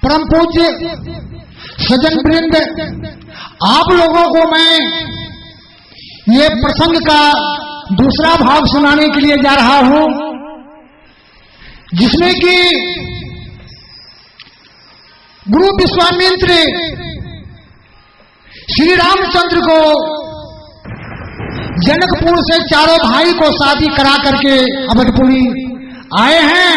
परम पूज्य सज्जन वृंद, आप लोगों को मैं ये प्रसंग का दूसरा भाग सुनाने के लिए जा रहा हूं, जिसमें कि गुरु विश्वामित्र श्री रामचंद्र को जनकपुर से चारों भाई को शादी करा करके अवधपुरी आए हैं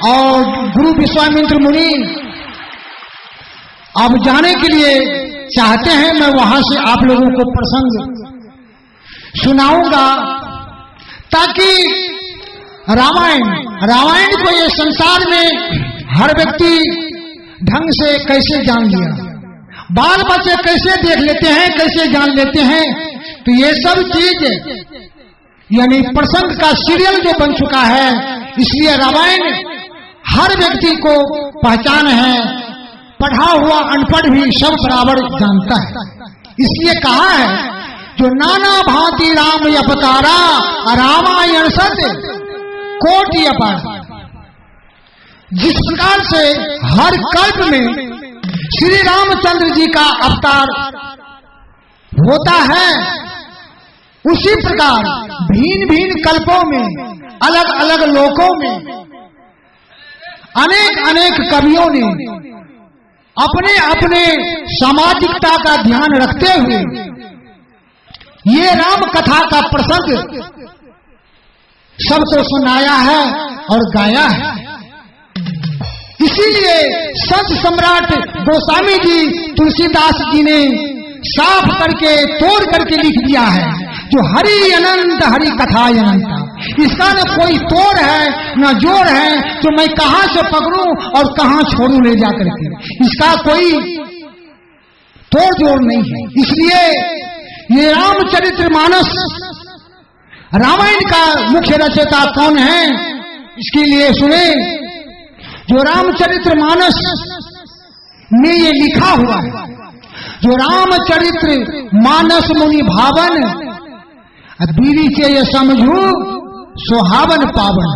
और गुरु विश्वामित्र मुनि अब जाने के लिए चाहते हैं। मैं वहां से आप लोगों को प्रसंग सुनाऊंगा ताकि रामायण को ये संसार में हर व्यक्ति ढंग से कैसे जान लिया, बाल बच्चे कैसे देख लेते हैं, कैसे जान लेते हैं। तो ये सब चीज यानी प्रसंग का सीरियल जो बन चुका है, इसलिए रामायण हर व्यक्ति को पहचान है, पढ़ा हुआ अनपढ़ भी सब बराबर जानता है। इसलिए कहा है जो नाना भांति राम अवतारा रामायण सत्य कोटि अपार। जिस प्रकार से हर कल्प में श्री रामचंद्र जी का अवतार होता है, उसी प्रकार भिन्न भिन्न कल्पों में अलग अलग लोकों में अनेक अनेक कवियों ने अपने अपने सामाजिकता का ध्यान रखते हुए ये राम कथा का प्रसंग सबको सुनाया है और गाया है। इसीलिए संत सम्राट गोस्वामी जी तुलसीदास जी ने साफ करके तोड़ करके लिख दिया है, जो हरि अनंत हरि कथा अनंता। इसका न कोई तोड़ है न जोड़ है, जो मैं कहां से पकड़ूं और कहां छोड़ूं ले जाकर के, इसका कोई तोड़ जोड़ नहीं है। इसलिए ये रामचरितमानस रामायण का मुख्य रचयिता कौन है, इसके लिए सुने। जो रामचरितमानस में ये लिखा हुआ है, जो रामचरित्र मानस मुनि भावन बीरी के ये समझू सुहावन पावन।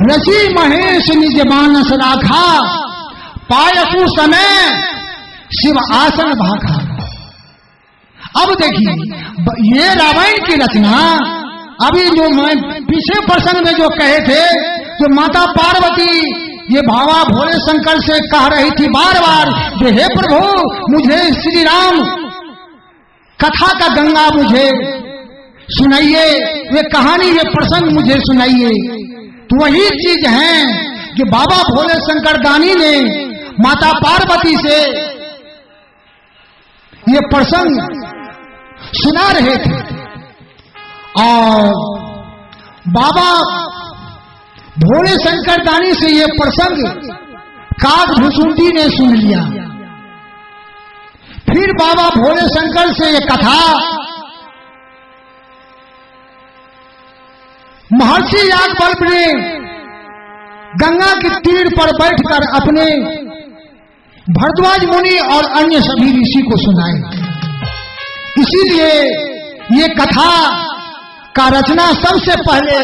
रची महेश निज मानस राखा, पायसु समय शिव आसन भाखा। अब देखिए ये रामायण की रचना, अभी जो मैं पीछे प्रसंग में जो कहे थे, जो माता पार्वती ये भावा भोले शंकर से कह रही थी बार बार, जो हे प्रभु मुझे श्री राम कथा का गंगा मुझे सुनाइए, ये कहानी ये प्रसंग मुझे सुनाइए। तो वही चीज है कि बाबा भोले शंकर दानी ने माता पार्वती से ये प्रसंग सुना रहे थे और बाबा भोले शंकर दानी से ये प्रसंग काकभूषुंडी ने सुन लिया। फिर बाबा भोले शंकर से ये कथा महर्षि याज्ञवल्क्य ने गंगा के तीर पर बैठकर अपने भरद्वाज मुनि और अन्य सभी ऋषि को सुनाए। इसीलिए ये कथा का रचना सबसे पहले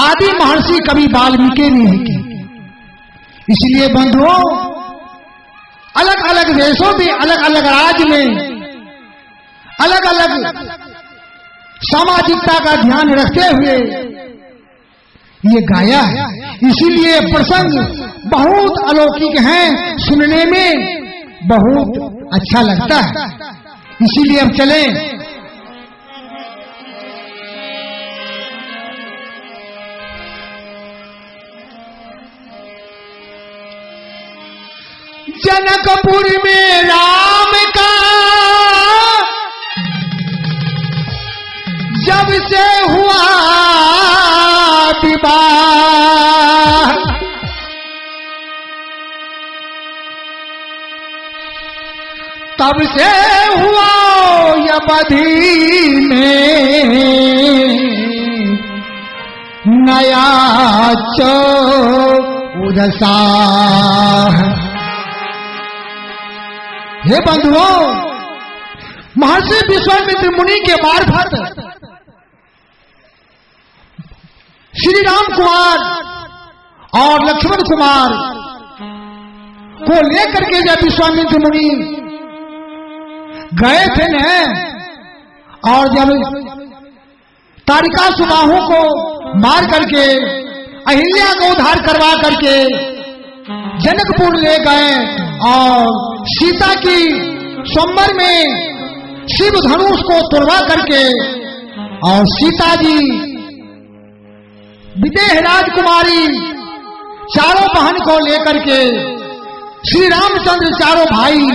आदि महर्षि कवि वाल्मीकि ने की। इसलिए बंधुओं, अलग अलग देशों में, अलग अलग राज्य में अलग अलग सामाजिकता का ध्यान रखते हुए ये गाया है। इसीलिए प्रसंग बहुत अलौकिक है, सुनने में बहुत अच्छा लगता है। इसीलिए अब चले जनकपुर में राम का जब से हुआ विवाह, तब से हुआ अवधि में नया चौदसा। हे बंधुओं, महर्षि विश्वामित्र मुनि के मार्फत श्री राम कुमार और लक्ष्मण कुमार को लेकर के जब विश्वामित्र मुनि गए थे न, और जब तारिका सुबाहु को मार करके अहिल्या को उद्धार करवा करके जनकपुर ले गए और सीता की स्वयंवर में शिव धनुष को तोड़वा करके और सीता जी विदेह राजकुमारी चारों बहन को लेकर के श्री रामचंद्र चारों भाई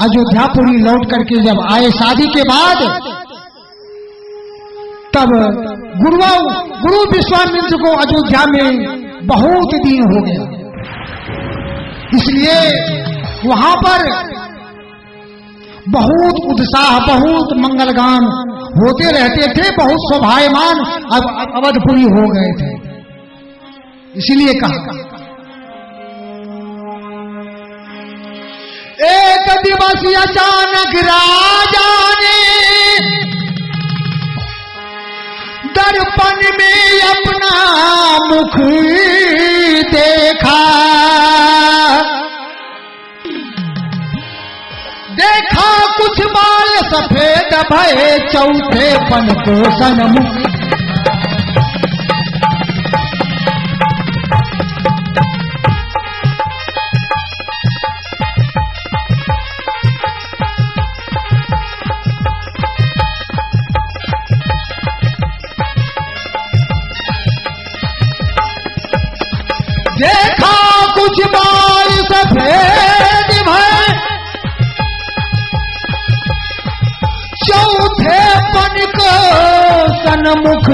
अयोध्यापुरी लौट करके जब आए शादी के बाद, तब गुरु विश्वामित्र को अयोध्या में बहुत दिन हो गया, इसलिए वहां पर बहुत उत्साह, बहुत मंगलगान होते रहते थे, बहुत शोभायमान अवधपुरी हो गए थे। इसीलिए कहा एक दिवस अचानक राजा ने दर्पण में अपना मुख देखा, देखा कुछ बाल सफेद भये चौथे पन को सनमुख, देखा कुछ बाल सफेद भये चौथे पन को सन्मुख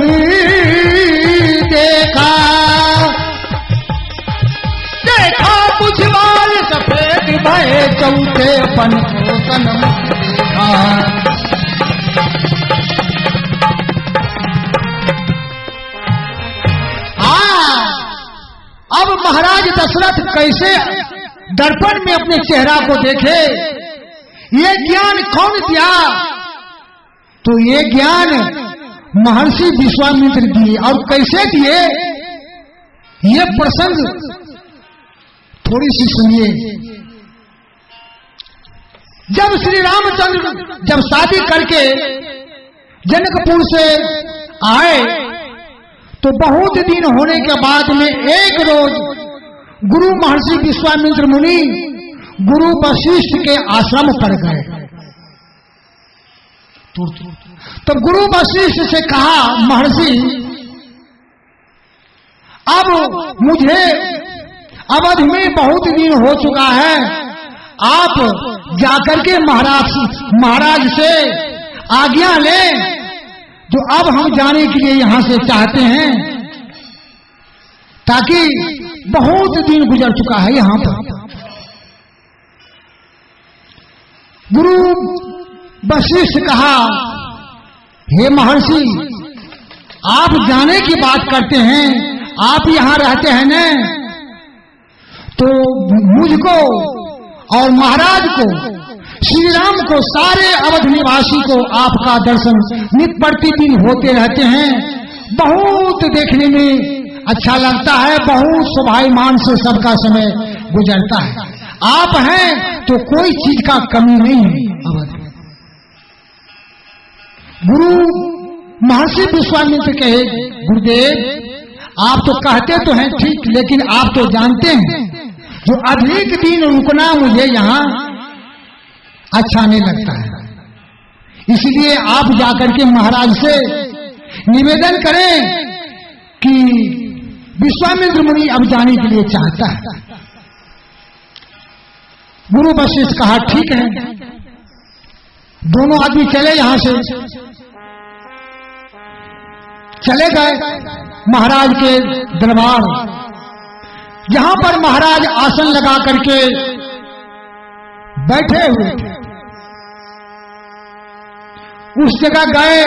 देखा, देखा कुछ बाल सफेद भये चौथे पन को सन्मुख देखा। अब महाराज दशरथ कैसे दर्पण में अपने चेहरा को देखे, ये ज्ञान कौन दिया? तो ये ज्ञान महर्षि विश्वामित्र दिए। और कैसे दिए, ये प्रसंग थोड़ी सी सुनिए। जब श्री रामचंद्र जब शादी करके जनकपुर से आए, तो बहुत दिन होने के बाद में एक रोज गुरु महर्षि विश्वामित्र मुनि गुरु वशिष्ठ के आश्रम पर गए। तो गुरु वशिष्ठ से कहा, महर्षि अब मुझे अवध में बहुत दिन हो चुका है, आप जाकर के महाराज से आज्ञा लें, जो अब हम जाने के लिए यहां से चाहते हैं, ताकि बहुत दिन गुजर चुका है यहां पर। गुरु वशिष्ठ कहा, हे महर्षि, आप जाने की बात करते हैं, आप यहां रहते हैं न, तो मुझको और महाराज को, श्री राम को, सारे अवध निवासी को आपका दर्शन नित प्रतिदिन होते रहते हैं, बहुत देखने में अच्छा लगता है, बहुत शोभायमान से सबका समय गुजरता है। आप हैं तो कोई चीज का कमी नहीं है अवध में। गुरु महर्षि विश्वामित्र कहे, गुरुदेव आप तो कहते तो हैं ठीक, लेकिन आप तो जानते हैं जो अधिक दिन रुकना मुझे यहाँ अच्छा नहीं लगता है, इसलिए आप जाकर के महाराज से निवेदन करें कि विश्वामित्र मुनि अब जाने के लिए चाहता है। गुरु वशिष्ठ कहा, ठीक है। दोनों आदमी चले, यहां से चले गए महाराज के दरबार, जहां पर महाराज आसन लगा करके बैठे हुए थे। उस जगह गए,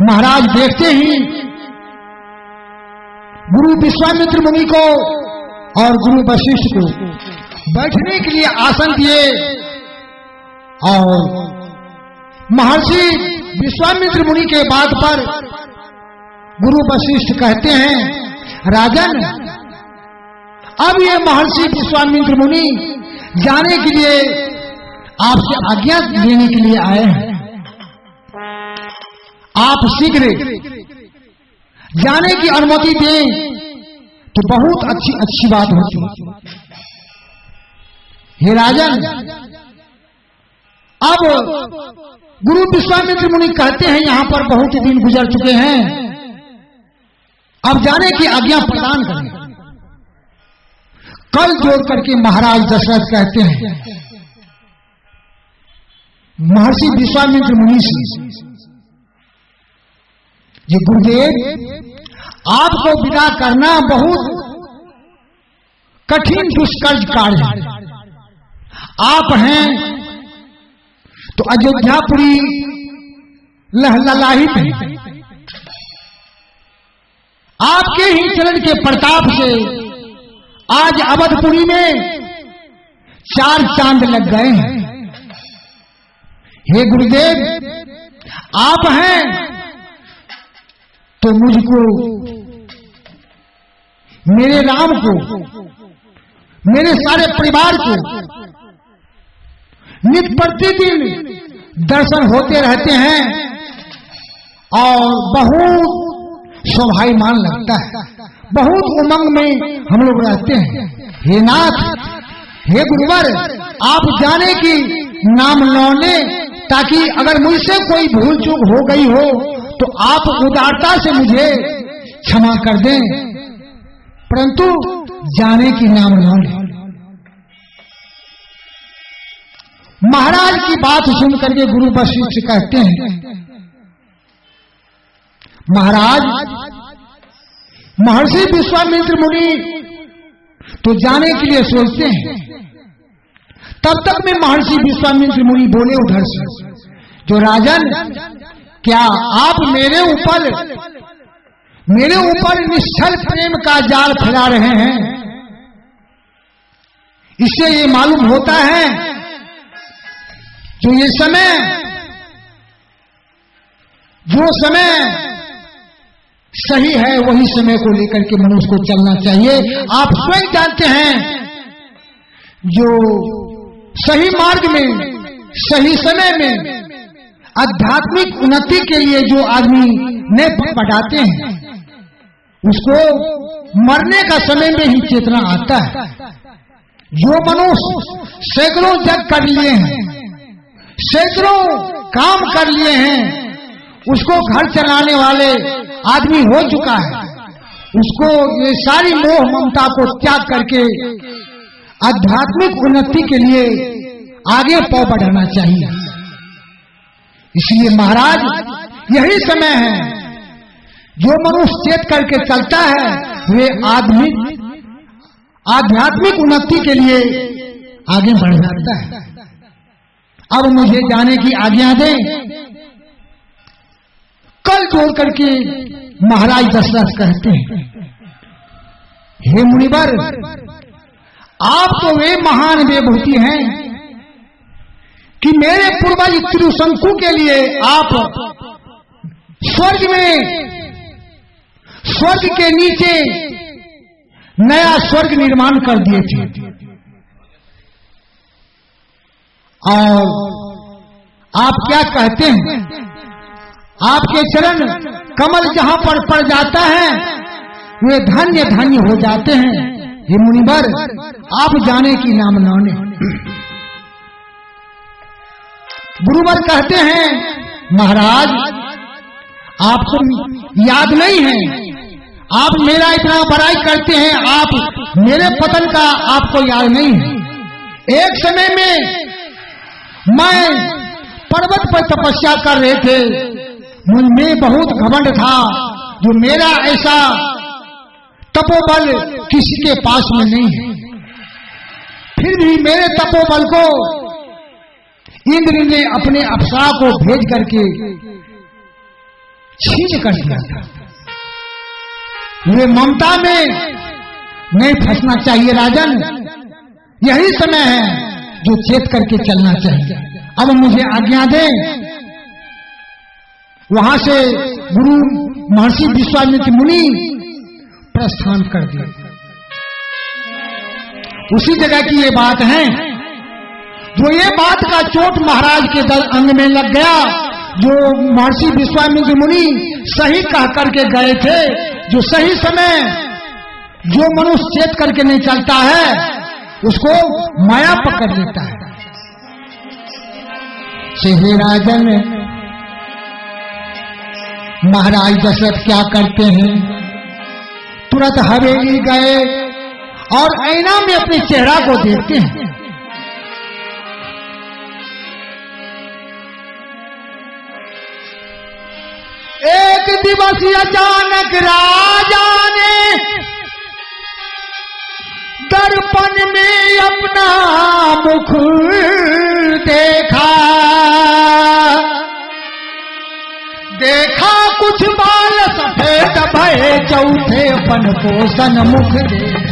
महाराज देखते ही गुरु विश्वामित्र मुनि को और गुरु वशिष्ठ को बैठने के लिए आसन दिए, और महर्षि विश्वामित्र मुनि के बात पर गुरु वशिष्ठ कहते हैं, राजन अब ये महर्षि विश्वामित्र मुनि जाने के लिए आपसे आज्ञा लेने के लिए आए हैं। आप शीघ्र जाने की अनुमति दें तो बहुत अच्छी बात होती। हे राजन, अब गुरु विश्वामित्र मुनि कहते हैं यहां पर बहुत दिन गुजर चुके हैं, अब जाने की आज्ञा प्रदान करें। कल जोड़ करके महाराज दशरथ कहते हैं महर्षि विश्वामित्र मुनि से, ये गुरुदेव आपको विदा करना बहुत कठिन दुष्कर कार्य है। आप हैं तो अयोध्यापुरी लहलहाहित है, आपके ही चरण के प्रताप से आज अवधपुरी में 4 चांद लग गए हैं। हे गुरुदेव, आप हैं तो मुझको, मेरे राम को, मेरे सारे परिवार को नित्य प्रतिदिन दर्शन होते रहते हैं और बहुत शोभायमान लगता है, बहुत उमंग में हम लोग रहते हैं। हे नाथ, हे गुरुवर, आप जाने की नाम लौने, ताकि अगर मुझसे कोई भूल चूक हो गई हो तो आप उदारता से मुझे क्षमा कर दें, परंतु जाने की नाम लौने। महाराज की बात सुनकर के गुरु वशिष्ठ कहते हैं, महाराज, महर्षि विश्वामित्र मुनि तो जाने के लिए सोचते हैं। तब तक में महर्षि विश्वामित्र मुनि बोले उधर से, जो राजन, क्या आप मेरे ऊपर निश्चल प्रेम का जाल फैला रहे हैं? इससे ये मालूम होता है जो समय सही है वही समय को लेकर के मनुष्य को चलना चाहिए। आप स्वयं जानते हैं जो सही मार्ग में, सही समय में आध्यात्मिक उन्नति के लिए जो आदमी ने बढ़ाते हैं, उसको मरने का समय में ही चेतना आता है। जो मनुष्य सैकड़ों जग कर लिए हैं, सैकड़ों काम कर लिए हैं, उसको घर चलाने वाले आदमी हो चुका है, उसको ये सारी मोह ममता को त्याग करके आध्यात्मिक उन्नति के लिए आगे पांव बढ़ाना चाहिए। इसलिए महाराज, यही समय है, जो मनुष्य चेत करके चलता है वे आध्यात्मिक उन्नति के लिए आगे बढ़ जाता है। अब मुझे जाने की आज्ञा दें। कल जोड़ करके महाराज दशरथ कहते हैं, हे मुनिवर, आप तो वे महान विभूति हैं कि मेरे पूर्वज त्रिशंकु के लिए आप स्वर्ग के नीचे नया स्वर्ग निर्माण कर दिए थे, और आप क्या कहते हैं, आपके चरण कमल जहां पर पड़ जाता है वे धन्य धन्य हो जाते हैं। हे मुनिवर, आप जाने की नाम लौने। गुरुवर कहते हैं, महाराज, आपको याद नहीं है, आप मेरा इतना बड़ाई करते हैं, आप मेरे पतन का आपको याद नहीं है। एक समय में मैं पर्वत पर तपस्या कर रहे थे, मुझ में बहुत घमंड था, जो मेरा ऐसा तपोबल किसी के पास में नहीं है। फिर भी मेरे तपोबल को इंद्र ने अपने अप्सरा को भेज करके छीन कर दिया था। ये ममता में नहीं फंसना चाहिए राजन, यही समय है जो चेत करके चलना चाहिए। अब मुझे आज्ञा दें। वहां से गुरु महर्षि विश्वामित्र मुनि प्रस्थान कर दिए। उसी जगह की ये बात है। जो ये बात का चोट महाराज के अंग में लग गया, जो महर्षि विश्वामित्र मुनि सही कह करके गए थे, जो सही समय जो मनुष्य चेत करके नहीं चलता है उसको माया पकड़ लेता है। श्री राजन महाराज दशरथ क्या करते हैं, तुरंत हवेली गए और आईना में अपने चेहरा को देखते हैं। एक दिवस अचानक राजा ने दर्पण में अपना मुख देखा, देखा कुछ बाल सफेद भये चौथे पन को सन्मुख देखा।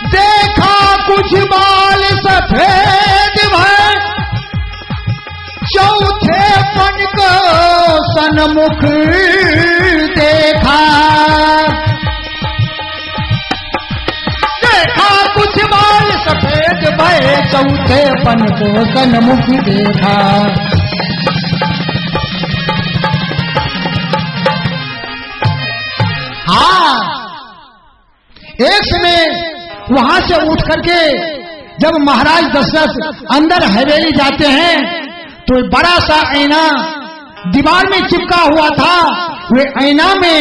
देखा कुछ बाल सफेद भय चौथे पन को सन्मुख देखा, देखा कुछ बाल सफेद भय चौथे पन को सन्मुख देखा। हाँ, एक समय वहां से उठ करके जब महाराज दशरथ अंदर हवेली जाते हैं तो बड़ा सा आईना दीवार में चिपका हुआ था, वे आईना में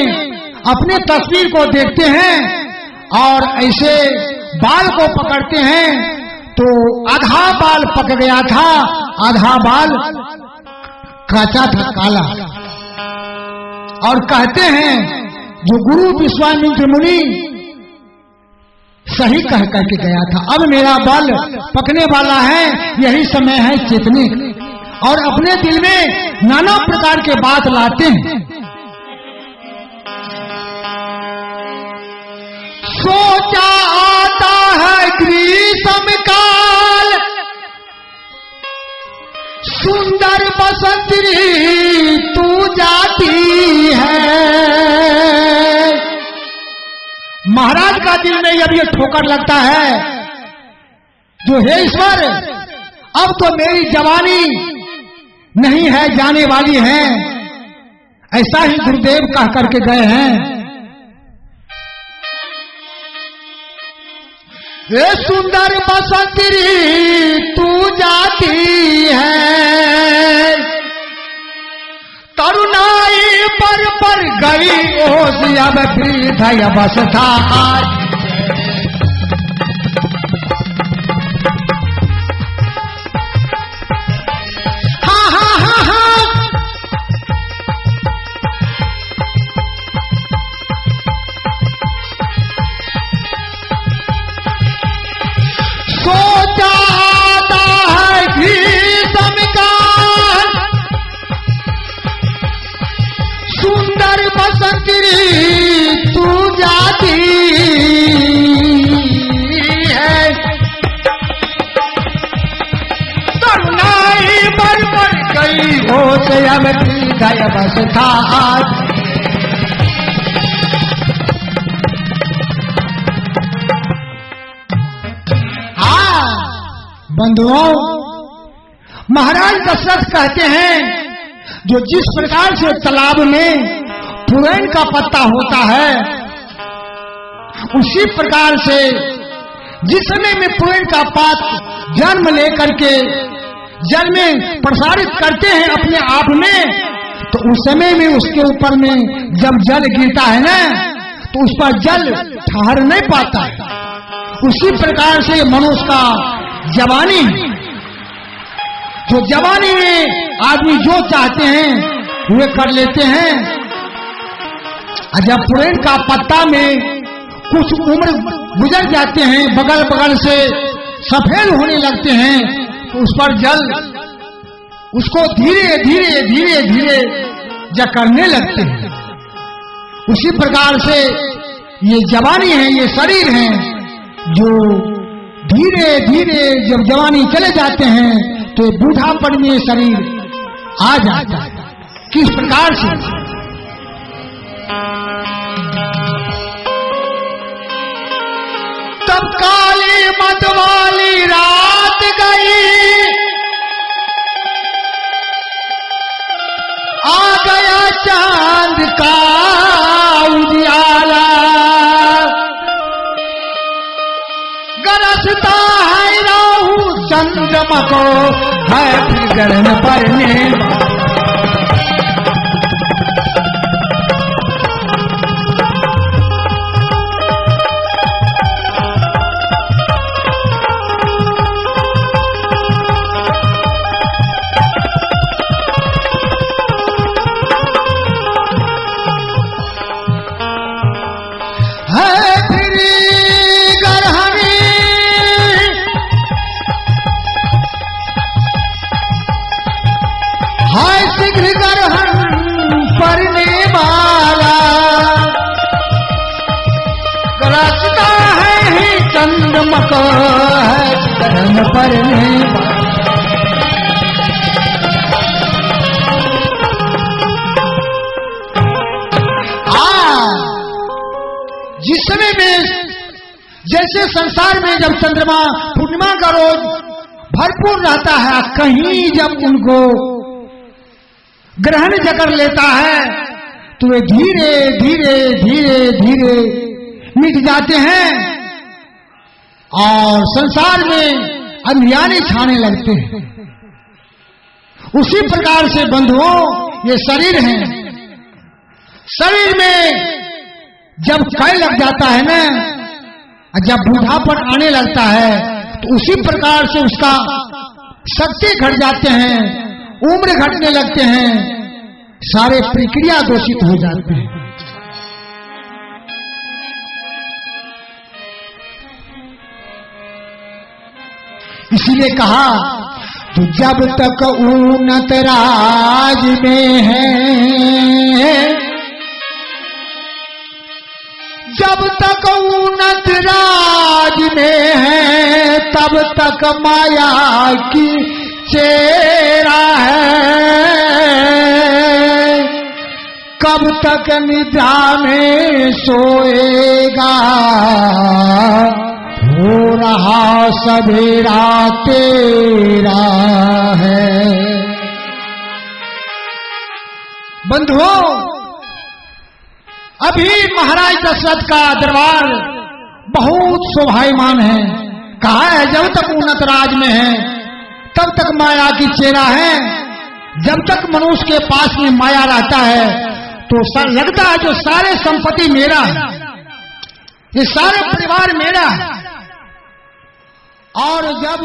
अपने तस्वीर को देखते हैं और ऐसे बाल को पकड़ते हैं तो आधा बाल पक गया था, आधा बाल काचा था, काला। और कहते हैं जो गुरु विश्वामित्र मुनि सही कह करके गया था, अब मेरा बाल पकने वाला है, यही समय है चेतने। और अपने दिल में नाना प्रकार के बात लाते हैं। सोचा आता है ग्रीष्म काल, सुंदर बसंत ऋतु जाती है। महाराज का दिल में जब ये ठोकर लगता है जो हे ईश्वर, अब तो मेरी जवानी नहीं है, जाने वाली है, ऐसा ही गुरुदेव कह करके गए हैं। ये सुंदर बसंत ऋतु जाती है, तरुणाई पर गई ओस, अब वृद्ध अवस्था आज। हाँ हाँ हाँ हाँ, सोचा आता है ग्रीष्म काल, सुंदर बसंत ऋतु जाती है, तरुणाई पर गई हो से अब गया बस था आज। हाँ बंधुओं, महाराज दशरथ कहते हैं जो जिस प्रकार से तालाब में पुरैन का पत्ता होता है, उसी प्रकार से जिस समय में पुरैन का पात जन्म लेकर के जल में प्रसारित करते हैं अपने आप में, तो उस समय में उसके ऊपर में जब जल गिरता है ना, तो उस पर जल ठहर नहीं पाता है। उसी प्रकार से मनुष्य का जवानी, जो जवानी में आदमी जो चाहते हैं वे कर लेते हैं। जब पुरैन का पत्ता में कुछ उम्र गुजर जाते हैं, बगल बगल से सफेद होने लगते हैं, तो उस पर जल उसको धीरे धीरे धीरे धीरे जकड़ने लगते हैं। उसी प्रकार से ये जवानी है, ये शरीर है, जो धीरे धीरे जब जवानी चले जाते हैं तो बूढ़ापन में शरीर आ जाता है। किस प्रकार से? तब काली मतवाली रात गई, आ गया चांद का उजियाला, गरजता है राहु चंद्रमा को, है फिर गरन पड़ने। चंद्रमक है गरन पड़ने। जिस समय में जैसे संसार में जब चंद्रमा पूर्णिमा का रोज भरपूर रहता है, कहीं जब उनको ग्रहण जकड़ लेता है तो वे धीरे धीरे धीरे धीरे मिट जाते हैं और संसार में अंधियारे छाने लगते हैं। उसी प्रकार से बंधुओं, ये शरीर है, शरीर में जब कई लग जाता है ना, जब बूढ़ापन आने लगता है तो उसी प्रकार से उसका शक्ति घट जाते हैं, उम्र घटने लगते हैं, सारे प्रक्रिया दोषित हो जाते हैं। इसीलिए कहा तो जब तक उन्नत राज में है, जब तक उन्नत राज में है, तब तक माया की चेरा है, कब तक निद्रा में सोएगा, हो रहा सवेरा तेरा है। बंधुओं, अभी महाराज दशरथ का दरबार बहुत शोभायमान है। कहा है जब तक उन्नत राज में है तब तक माया की चेरा है। जब तक मनुष्य के पास में माया रहता है तो लगता है जो सारे संपत्ति मेरा है, ये सारे परिवार मेरा है। और जब